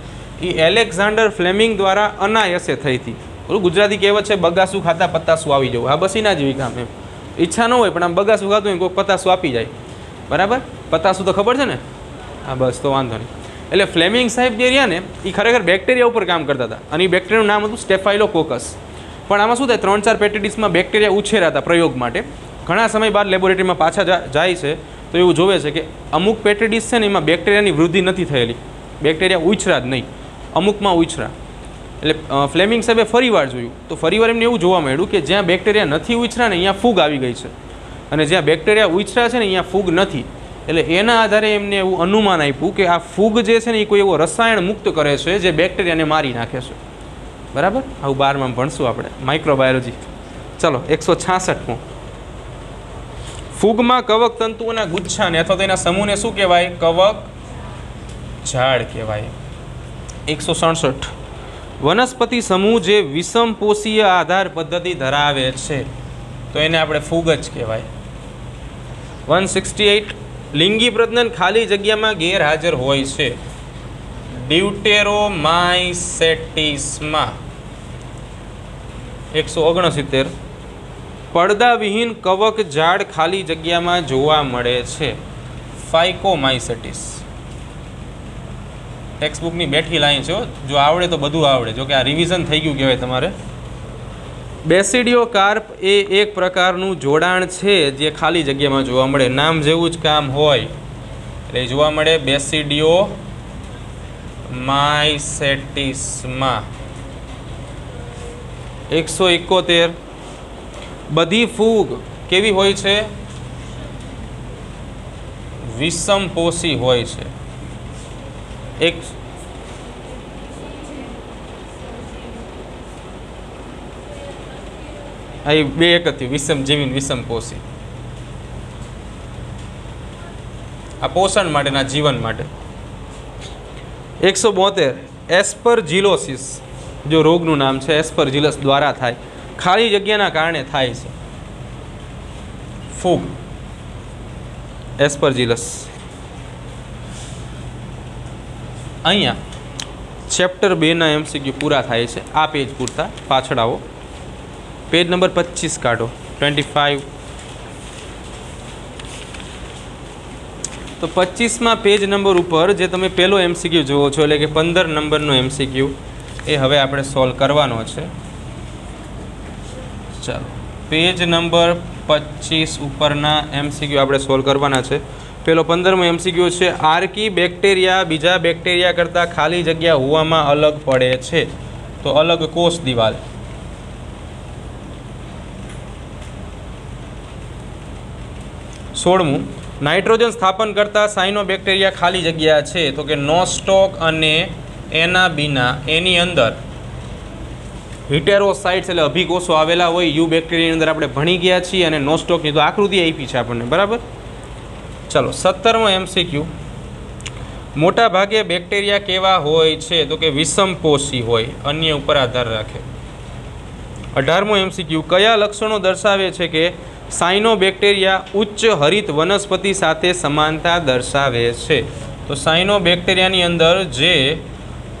A: એ એલેક્ઝાન્ડર ફ્લેમિંગ દ્વારા અનાયસે થઈ હતી. ઓલું ગુજરાતી કહેવત છે બગાસું ખાતા પતાસું આવી જવું. આ બસ એના જેવી કામ એમ. ઈચ્છા ન હોય પણ આમ બગાસું ખાતું હોય કોઈક પતાસું આપી જાય, બરાબર. પતાસું તો ખબર છે ને? હા, બસ તો વાંધો નહીં. એટલે ફ્લેમિંગ સાહેબ જે રહ્યા ને એ ખરેખર બેક્ટેરિયા ઉપર કામ કરતા હતા અને એ બેક્ટેરિયાનું નામ હતું સ્ટેફાઇલોકોકસ. પણ આમાં શું થાય, 3-4 પેટેડિસમાં બેક્ટેરિયા ઉછેરા હતા પ્રયોગ માટે. ઘણા સમય બાદ લેબોરેટરીમાં પાછા જાય છે તો એવું જોવે છે કે અમુક પેટેડિસ છે ને એમાં બેક્ટેરિયાની વૃદ્ધિ નથી થયેલી, બેક્ટેરિયા ઉછરા જ નહીં, અમુકમાં ઉછરા. એટલે ફ્લેમિંગ સાહેબે ફરીવાર જોયું તો ફરીવાર એમને એવું જોવા મળ્યું કે જ્યાં બેક્ટેરિયા નથી ઉછરા ને અહીંયા ફૂગ આવી ગઈ છે, અને જ્યાં બેક્ટેરિયા ઉછરા છે ને અહીંયા ફૂગ નથી. એટલે એના આધારે એમને એવું અનુમાન આપ્યું કે આ ફૂગ જે છે ને એ કોઈ એવો રસાયણ મુક્ત કરે છે જે બેક્ટેરિયાને મારી નાખે છે, બરાબર. આવું 12માં ભણશું આપણે માઇક્રોબાયોલોજી. ચલો 166મો. ફૂગમાં કવક તંતુઓના ગુચ્છાને અથવા તો એના સમૂહને શું કહેવાય? કવક ઝાડ કહેવાય. 167 વનસ્પતિ સમૂહ જે વિષમપોષીય આધાર પદ્ધતિ ધરાવે છે તો એને આપણે ફૂગ જ કહેવાય. 168 લિંગી પ્રજનન ખાલી જગ્યામાં ગેરહાજર હોય છે ડ્યુટેરોમાઇસેટિસમાં. 169 પડદાવિહીન કવક ઝાડ ખાલી જગ્યામાં જોવા મળે છે ફાઇકોમાઇસેટિસ. ટેક્સ્ટબુકની બેઠી લાઈન છે, જો આવડે તો બધું આવડે, જો કે આ રિવિઝન થઈ ગયું કહેવાય તમારે. બેસિડિયોકાર્પ એ એક પ્રકારનું જોડાણ છે જે ખાલી જગ્યામાં જોવા મળે. નામ જેવું જ કામ હોય એટલે જોવા મળે બેસિડિયોમાઇસેટિસમાં. 171 બધી ફૂગ કેવી હોય છે? વિષમપોષી હોય છે. આ બે એક જ થયું, વિષમજીવી વિષમપોષી. આ પોષણ માટેના જીવન માટે. 172 એસ્પરજિલોસિસ જો રોગનું નામ છે, એસ્પરજિલસ દ્વારા થાય, ખાલી જગ્યાના કારણે થાય છે ફૂગ. એસ્પરજિલસ. અહીંયા ચેપ્ટર 2ના MCQ પૂરા થાય છે. આ પેજ પૂરતા પાછળ આવો, પેજ નંબર 25 કાઢો. 25 तो 25 पेज नंबर पर जे तमे पहलो एमसीक्यू जुओ छो एटले के 15 नंबरनो एमसीक्यू ए हवे आपणे सॉल्व करवानो छे। चलो पेज नंबर 25 उपरना एमसीक्यू आपणे सॉल्व करवाना छे। पहलो 15मो एमसीक्यू छे आर्की बेक्टेरिया बीजा बेक्टेरिया करता खाली जग्या होवामां अलग पड़े छे, तो अलग कोष दीवाल। 16मु नाइट्रोजन स्थापन करता साइनोबेक्टेरिया खाली जग्या छे, तो कि नोस्टॉक अने एना बीना एनी अंदर हिटेरोसाइट्स एटले अभिकोषो आवेला होय। यू बेक्टेरिया अंदर आपणे भणी गया छीए अने नोस्टॉकनी तो आकृति आपी छे आपणने, बराबर। चलो 17मो एमसीक्यू मोटा भागे बेक्टेरिया केवा होय छे, तो कि विषमपोषी होय, अन्य उपर आधार राखे। 18मो एमसीक्यू कया लक्षणों दर्शावे छे के साइनोबेक्टेरिया उच्च हरित वनस्पति साथे समानता दर्शावे छे, तो साइनोबेक्टेरियानी अंदर जे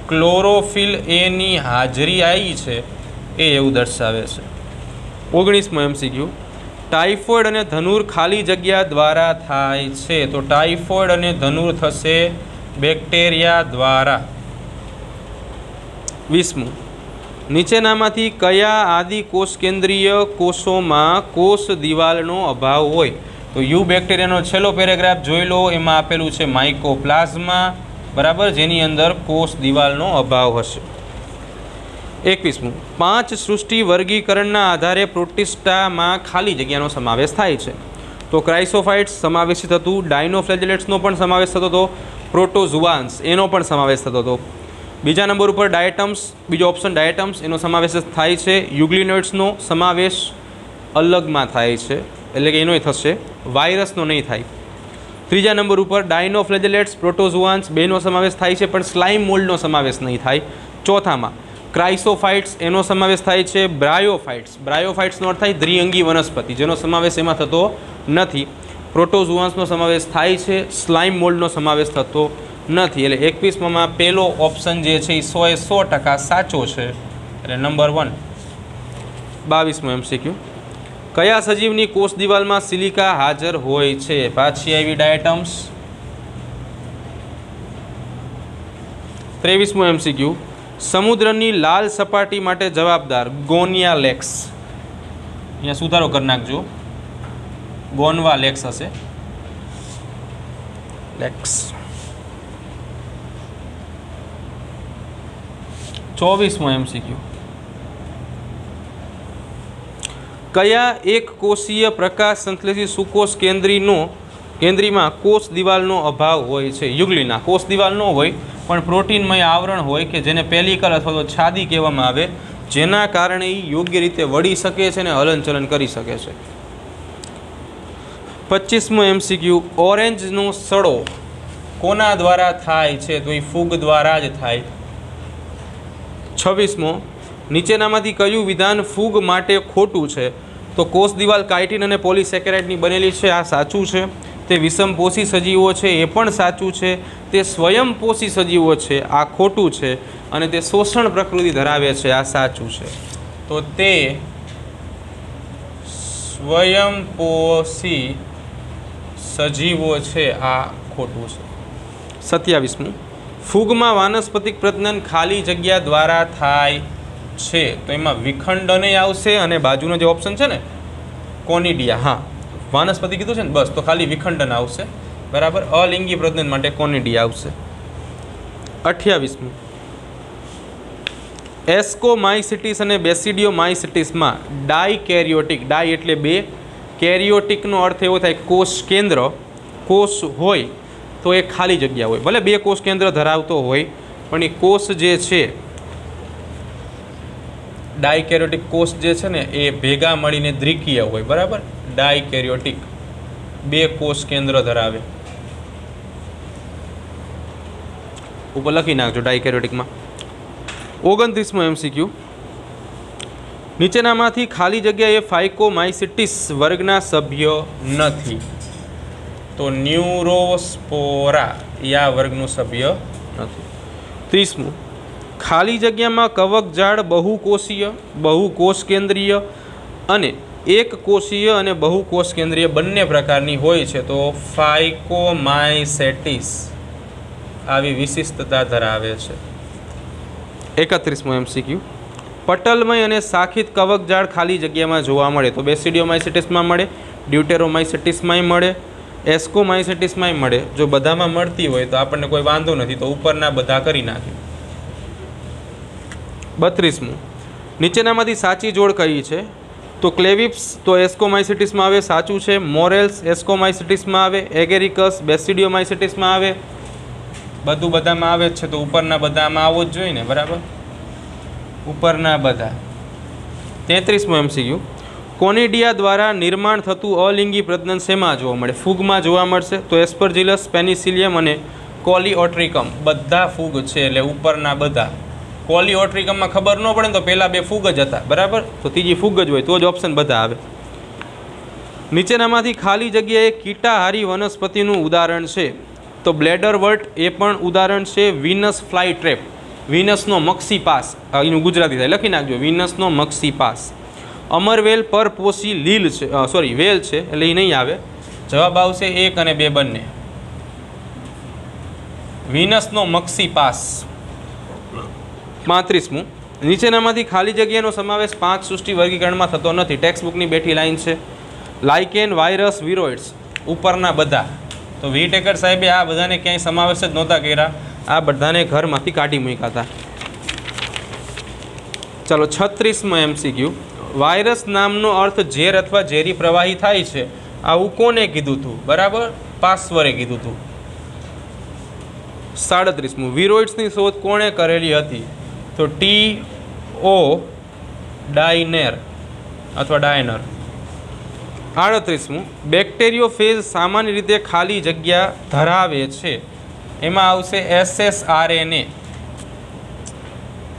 A: क्लोरोफिल ए नी हाजरी आई छे ए एवुं दर्शावे छे। 19मो एमसीक्यू टाइफॉइड अने धनुर खाली जग्या द्वारा थाय छे, तो टाइफॉइड अने धनुर थशे बेक्टेरिया द्वारा। 20मु नीचेनामांथी कया आदि कोष केंद्रीय कोषोमां कोष दीवालनो अभाव होय, तो यू बेक्टेरियानो छेल्लो पेरेग्राफ जोई लो, एमां आपेलुं छे माइकोप्लाज्मा, बराबर, जेनी अंदर कोष दीवालनो अभाव हशे। 21मु 5 सृष्टि वर्गीकरणना आधारे प्रोटिस्टा में खाली जग्यानो समावेश थाय छे, तो क्राइसोफाइट्स समावेशित हतुं, डायनोफ्लेजेलेट्सनो पण समावेश थतो तो, प्रोटोजुआन्स एनो पण समावेश थतो तो। बीजा नंबर पर डायटम्स, बीजो ऑप्शन डायटम्स एनो समावेश थाय छे। युग्लिनोइड्सनो समावेश अलग में थाय छे, एटले के एनोय थशे, वायरसनो नहीं थाय। त्रीजा नंबर पर डायनोफ्लेजेलेट्स प्रोटोजुआन्स बेनो समावेश थाय छे, पण स्लाइम मोल्डनो समावेश नहीं थाय। चौथामां क्राइसोफाइट्स एनो समावेश थाय छे। ब्रायोफाइट्स, ब्रायोफाइट्सनो अर्थ थाय द्विअंगी वनस्पति, जेनो समावेश एमां थतो नथी। प्रोटोजुआन्सनो समावेश थाय छे, स्लाइम मोल्डनो समावेश थतो नहीं। एटले 21मां पहलो ऑप्शन जे छे 100% साचो छे, एटले नंबर 1। 22मो एमसीक्यू कया सजीवनी कोष दीवालमां सिलिका हाजर होय छे, पाછી આવી डायटम्स। 23मो एमसीक्यू समुद्रनी लाल सपाटी माटे जवाबदार गोनिया लेक्स, अहींया सुधारो कर नाखजो, गोनवा लेक्स हशे, लेक्स। 24मो एमसीक्यू कया एक कोषीय प्रकाश संश्लेषी सुकोष केंद्री में कोष दीवालनो अभाव होय छे। युग्लिना कोष दीवाल न होय पण प्रोटीनमय आवरण होय के जेने पेलिकल अथवा तो छादी कहेवामां आवे, जेना कारणे योग्य रीते वળી શકે છે અને હલનચલન કરી શકે છે। 25મો एमसीक्यू ऑरेंजनो सड़ो कोना द्वारा थाय छे, तो ई फूग द्वारा ज थाय। 26मो नीचेनामांथी कयुं विधान फूग माटे खोटुं छे, तो कोष दीवाल काइटिन अने पॉलीसेकेराइडनी बनेली छे, आ साचुं छे। ते विषमपोषी सजीवो छे ए पण साचुं छे। ते स्वयंपोषी सजीवो छे आ खोटुं छे, अने ते शोषण प्रकृति धरावे छे, आ साचुं छे। तो ते स्वयंपोषी सजीवो छे आ खोटुं छे। 27मु फूगमां वानस्पतिक प्रजनन खाली जग्या द्वारा थाय छे, तो एमां विखंडने आवशे अने बाजुनो जे ऑप्शन छे ने कोनिडिया, हाँ वानस्पति कीधुं छे ने बस, तो खाली विखंडन आवशे, बराबर। अलिंगी प्रजनन माटे कोनिडिया आवशे। 28मु एस्कोमाइसिटिस अने बेसिडियोमाइसिटिस में डाइकेरियोटिक, डाई एटले बे, केरियोटिकनो अर्थ एवो थाय कोष केंद्र, कोष होय तो एक खाली जग्या होय, भले बे कोष केंद्र धरावतो होय पण ए कोष जे छे डाइकेरियोटिक कोष जे छे ने ए भेगा मळीने द्विकीय होय, बराबर। डाइकेरियोटिक बे कोष केंद्र धरावे, ऊपर लखी नाखजो डाइकेरियोटिक में। 29मो एमसीक्यू नीचेनामांथी खाली जग्या ए फाइकोमाइसिटिस वर्गना सभ्य नथी, तो न्यूरोस्पोरा या वर्गनु सभ्य नथी। 30मु खाली जग्या में कवक जाड़ बहुकोषीय, बहुकोष केंद्रीय अने એક કોષીય અને બહુકોષ કેન્દ્રીય બંને પ્રકારની હોય છે તો ફાઇકોમાઇસેટિસ આવી વિશિષ્ટતા ધરાવે છે. 31મો MCQ. પટલમય અને શાખિત કવકજાળ ખાલી જગ્યામાં જોવા મળે તો બેસિડિયોમાઇસેટિસમાં મળે, ડ્યુટેરોમાઇસેટિસમાંય મળે, એસ્કોમાઇસેટિસમાંય મળે. જો બધામાં મળતી હોય તો આપણને કોઈ વાંધો નથી, તો ઉપરના બધા કરી નાખીએ. 32મું. નીચેનામાંથી સાચી જોડ કઈ છે? તો ક્લેવિપ્સ તો એસ્કોમાઇસેટિસમાં આવે, સાચું છે. મોરેલ્સ એસ્કોમાઇસેટિસમાં આવે, એગેરિકસ બેસિડિયોમાઇસેટિસમાં આવે. બધું બધામાં આવે જ છે, તો ઉપરના બધામાં આવો જ જોઈએ ને, બરાબર? ઉપરના બધા. 33મો MCQ. કોનિડિયા દ્વારા નિર્માણ થતું અલિંગી પ્રજનન શેમાં જોવા મળે? ફૂગમાં જોવા મળશે તો એસ્પરજિલસ, પેનિસિલિયમ અને કોલિઓટ્રિકમ બધા ફૂગ છે, એટલે ઉપરના બધા. કોલિઓટ્રિકમમાં ખબર ન પડે તો પહેલાં બે ફૂગ જ હતા, બરાબર? તો ત્રીજી ફૂગ જ હોય તો જ ઓપ્શન બધા આવે. નીચેનામાંથી ખાલી જગ્યાએ કીટાહારી વનસ્પતિનું ઉદાહરણ છે તો બ્લેડરવર્ટ એ પણ ઉદાહરણ છે. વિનસ ફ્લાય ટ્રેપ, વિનસનો મક્ષી પાસ, એનું ગુજરાતી થાય લખી નાખજો, વિનસનો મક્ષી પાસ. અમરવેલ પરપોષી લીલ છે, સોરી વેલ છે, એટલે એ નહીં આવે. જવાબ આવશે 1 અને 2 બંને. વિનસનો મક્ષી પાસ. 35મું. નીચેનામાંથી ખાલી જગ્યાનો સમાવેશ 5 સૃષ્ટિ વર્ગીકરણમાં થતો નથી. ટેક્સ્ટબુકની બેઠી લાઈન છે. લાઇકેન, વાયરસ, વિરોઇડ્સ ઉપરના બધા. તો વીટેકર સાહેબે આ બધાને ક્યાંય સમાવેશ જ નહોતા કર્યા, આ બધાને ઘરમાંથી કાઢી મૂક્યા હતા. ચાલો 36મો MCQ. વાયરસ નામનો અર્થ ઝેર અથવા ઝેરી પ્રવાહી થાય છે, આવું કોને કીધું હતું? બરાબર, પાસ્વરે કીધું હતું. 37મું. વિરોઇડ્સની શોધ કોણે કરેલી હતી? તો T.O. ડાયનેર અથવા ડાયનર. 38મું. બેક્ટેરિયોફેજ સામાન્ય રીતે ખાલી જગ્યા ધરાવે છે, એમાં આવશે SSRNA,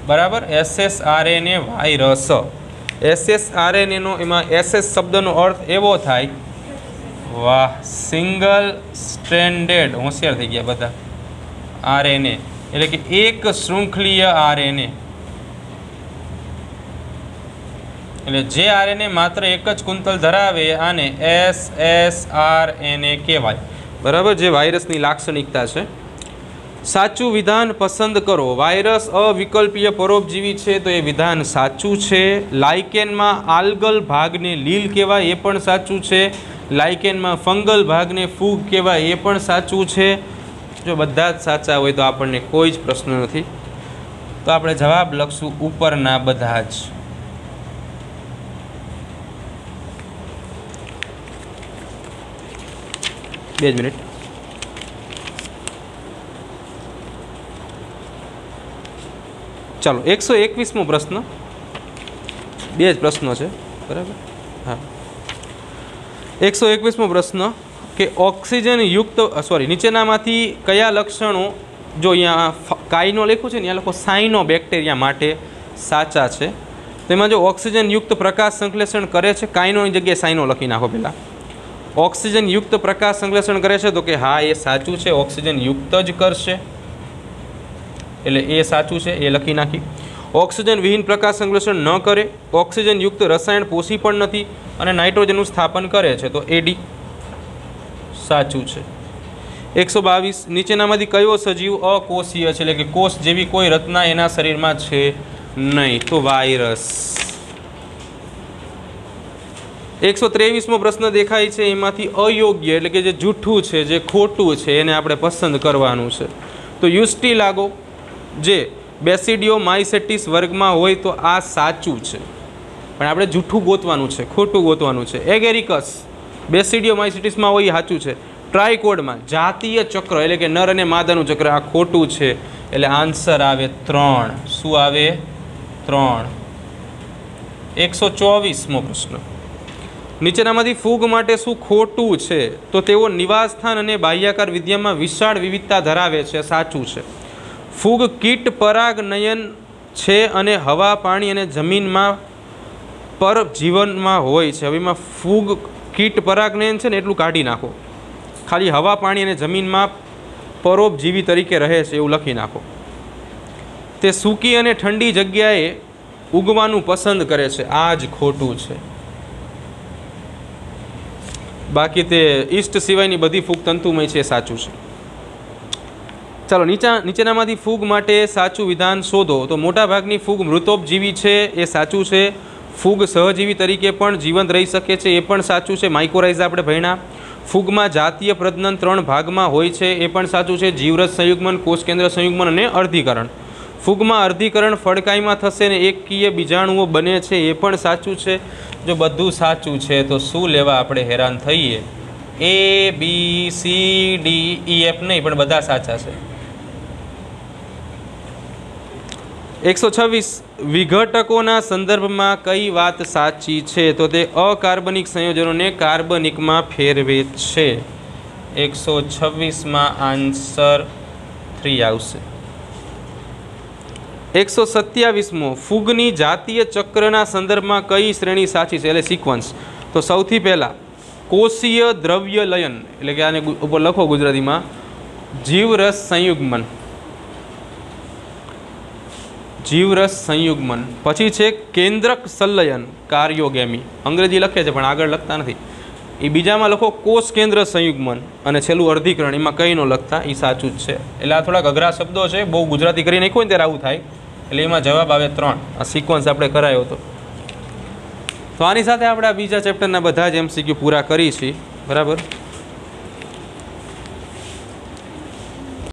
A: બરાબર? SSRNA virus. SSRNA એમાં SS શબ્દનો અર્થ એવો થાય, વાહ, સિંગલ સ્ટ્રેન્ડેડ, હોશિયાર થઈ ગયા બધા. RNA એટલે કે એક શૃંખલીય RNA, એટલે જે RNA માત્ર એક જ કુંતલ ધરાવે આને SSRNA કહેવાય, બરાબર? જે વાયરસની લાક્ષણિકતા છે. સાચું વિધાન પસંદ કરો. વાયરસ અવિકલ્પીય પરોપજીવી છે તો એ વિધાન સાચું છે. લાઇકેનમાં આલ્ગલ ભાગને લીલ કહેવાય, એ પણ સાચું છે. લાઇકેનમાં ફંગલ ભાગને ફૂગ કહેવાય, એ પણ સાચું છે. જો બધા જ સાચા હોય તો આપણને કોઈ જ પ્રશ્ન નથી, તો આપણે જવાબ લખશું ઉપરના બધા જ. બે જ મિનિટ. ચાલો 121મો પ્રશ્ન. બે જ પ્રશ્નો છે, બરાબર? હા. 121મો પ્રશ્ન કે ઓક્સિજન યુક્ત નીચેનામાંથી કયા લક્ષણો, જો અહીંયા કાઈનો લખ્યું છે ને, અહીંયા લખો સાઇનો બેક્ટેરિયા માટે સાચા છે. તેમાં જો ઓક્સિજન યુક્ત પ્રકાશ સંશ્લેષણ કરે છે, કાઈનોની જગ્યાએ સાઇનો લખી નાખો પહેલાં. ઓક્સિજન યુક્ત પ્રકાશ સંશ્લેષણ કરે છે તો કે હા, એ સાચું છે, ઓક્સિજન યુક્ત જ કરશે, એટલે એ સાચું છે, એ લખી નાખી. ઓક્સિજન વિહીન પ્રકાશ સંશ્લેષણ ન કરે, ઓક્સિજન યુક્ત રસાયણ પોષી પણ નથી અને નાઇટ્રોજનનું સ્થાપન કરે છે, તો AD સાચું છે. 122. નીચેનામાંથી કયો સજીવ અકોષીય છે, એટલે કે કોષ જેવી કોઈ રચના એના શરીરમાં છે નહીં, તો વાયરસ. 123મો પ્રશ્ન દેખાય છે, એમાંથી અયોગ્ય એટલે કે જે જૂઠું છે, જે ખોટું છે, એને આપણે પસંદ કરવાનું છે. તો યુસ્ટિલાગો જે બેસિડિયોમાઇસેટિસ વર્ગમાં હોય તો આ સાચું છે, પણ આપણે જૂઠું ગોતવાનું છે, ખોટું ગોતવાનું છે. એગેરિકસ બેસિડિયોમાઇસેટિસમાં હોય સાચું છે. ટ્રાયકોડમાં જાતીય ચક્ર એટલે કે નર અને માદાનું ચક્ર, આ ખોટું છે, એટલે આન્સર આવે 3. શું આવે? 3. 124મો પ્રશ્ન. નીચેનામાંથી ફૂગ માટે શું ખોટું છે? તો તેઓ નિવાસસ્થાન અને બાહ્યાકાર વિદ્યામાં વિશાળ વિવિધતા ધરાવે છે, સાચું છે. ફૂગ કીટ પરાગનયન છે અને હવા, પાણી અને જમીનમાં પર જીવનમાં હોય છે. હવે એમાં ફૂગ કીટ પરાગનયન છે ને એટલું કાઢી નાખો, ખાલી હવા, પાણી અને જમીનમાં પરોપજીવી તરીકે રહે છે એવું લખી નાખો. તે સૂકી અને ઠંડી જગ્યાએ ઉગવાનું પસંદ કરે છે, આ જ ખોટું છે. બાકી તે ઈસ્ટ સિવાયની બધી ફૂગ તંતુમય છે, એ સાચું છે. ચાલો, નીચેનામાંથી ફૂગ માટે સાચું વિધાન શોધો. તો મોટાભાગની ફૂગ મૃતોપજીવી છે, એ સાચું છે. ફૂગ સહજીવી તરીકે પણ જીવંત રહી શકે છે, એ પણ સાચું છે. માઇકોરાઇઝા આપણે ભણ્યા. ફૂગમાં જાતીય પ્રજનન 3 ભાગમાં હોય છે, એ પણ સાચું છે. જીવરસ સંયુગ્મન, કોષકેન્દ્ર સંયુગ્મન અને અર્ધીકરણ. ફૂગમાં અર્ધીકરણ ફડકાઈમાં થશે ને એકકીય બીજાણુઓ બને છે, એ પણ સાચું છે. જો બધું સાચું છે તો શું લેવા આપણે હેરાન થઈએ? A B C D E F નહીં, પણ બધા સાચા છે. 126 વિઘટકોના સંદર્ભમાં કઈ વાત સાચી છે? તો તે અકાર્બનિક સંયોજનોને કાર્બનિકમાં ફેરવે છે. 126માં આન્સર 3 આવશે. 127મો ફૂગની જાતીય ચક્રના સંદર્ભમાં કઈ શ્રેણી સાચી છે, એટલે સિક્વન્સ? તો સૌથી પહેલાં કોષીય દ્રવ્ય લયન, એટલે કે આને ઉપર લખો ગુજરાતીમાં જીવરસ સંયુગ્મન. જીવરસ સંયુગ્મન. પછી છે કેન્દ્રક સંલયન, કાર્યોગેમી. અંગ્રેજી લખે છે પણ આગળ લખતા નથી. એ બીજામાં લખો કોષ કેન્દ્ર સંયુગ્મન, અને છેલ્લું અર્ધીકરણ. એમાં કંઈ ન લખતા, એ સાચું જ છે. એટલે આ થોડાક અઘરા શબ્દો છે, બહુ ગુજરાતી કરી નાખ્યું ને ત્યારે આવું થાય. એટલે એમાં જવાબ આવે 3. આ સિક્વન્સ આપણે કરાયો હતો. તો આની સાથે આપણે આ બીજા ચેપ્ટરના બધા જ MCQ પૂરા કરી છીએ. બરાબર.